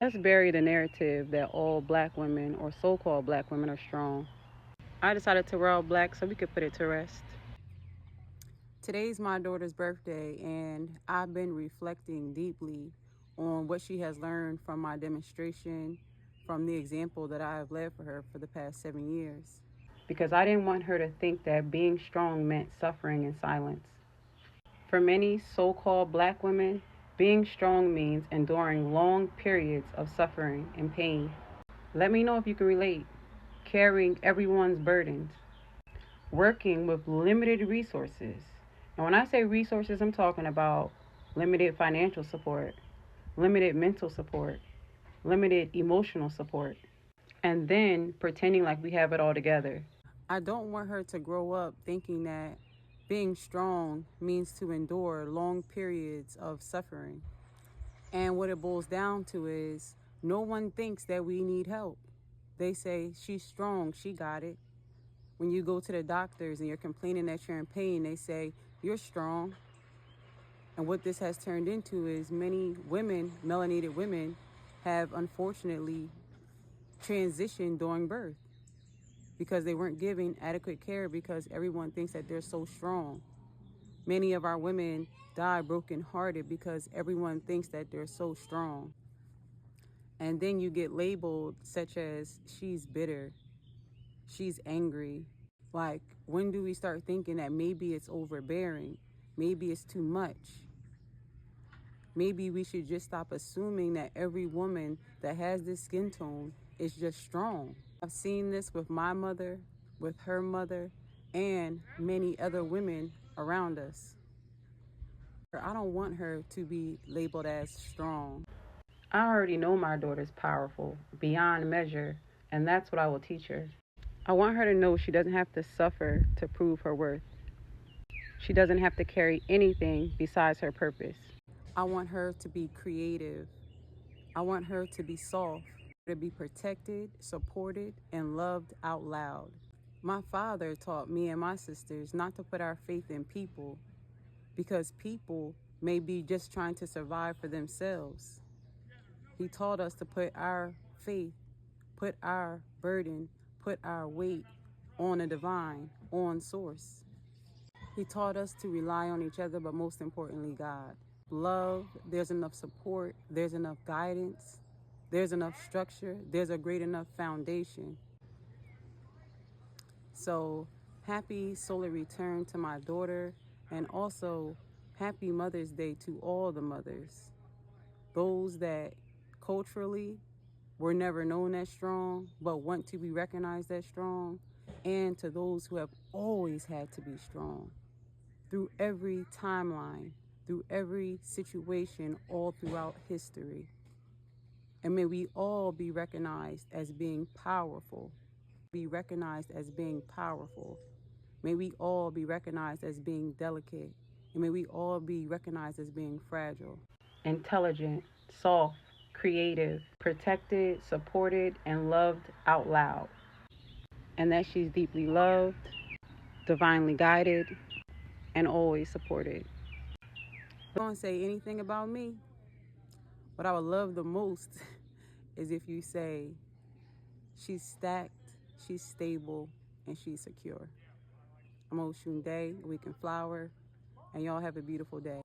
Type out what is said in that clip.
Let's bury the narrative that all black women or so-called black women are strong. I decided to wear all black so we could put it to rest. Today's my daughter's birthday, and I've been reflecting deeply on what she has learned from my demonstration, from the example that I have led for her for the past 7 years. Because I didn't want her to think that being strong meant suffering in silence. For many so called black women, being strong means enduring long periods of suffering and pain. Let me know if you can relate. Carrying everyone's burdens, working with limited resources. And when I say resources, I'm talking about limited financial support, limited mental support, limited emotional support, and then pretending like we have it all together. I don't want her to grow up thinking that being strong means to endure long periods of suffering. And what it boils down to is no one thinks that we need help. They say, she's strong, she got it. When you go to the doctors and you're complaining that you're in pain, they say, you're strong. And what this has turned into is many women, melanated women, have unfortunately transitioned during birth because they weren't given adequate care because everyone thinks that they're so strong. Many of our women die brokenhearted because everyone thinks that they're so strong. And then you get labeled such as she's bitter, she's angry. Like, when do we start thinking that maybe it's overbearing? Maybe it's too much. Maybe we should just stop assuming that every woman that has this skin tone is just strong. I've seen this with my mother, with her mother, and many other women around us. I don't want her to be labeled as strong. I already know my daughter's powerful, beyond measure, and that's what I will teach her. I want her to know she doesn't have to suffer to prove her worth. She doesn't have to carry anything besides her purpose. I want her to be creative. I want her to be soft, to be protected, supported, and loved out loud. My father taught me and my sisters not to put our faith in people because people may be just trying to survive for themselves. He taught us to put our faith, put our burden, put our weight on a divine, on source. He taught us to rely on each other, but most importantly, God. Love, there's enough support, there's enough guidance, there's enough structure, there's a great enough foundation. So happy solar return to my daughter, and also happy Mother's Day to all the mothers. Those that culturally were never known as strong, but want to be recognized as strong, and to those who have always had to be strong through every timeline, through every situation, all throughout history. And may we all be recognized as being powerful, be recognized as being powerful. May we all be recognized as being delicate, and may we all be recognized as being fragile. Intelligent, soft, creative, protected, supported, and loved out loud. And that she's deeply loved, divinely guided, and always supported. Don't say anything about me. What I would love the most is if you say she's stacked, she's stable, and she's secure. I'm Oshun Day, we can flower, and y'all have a beautiful day.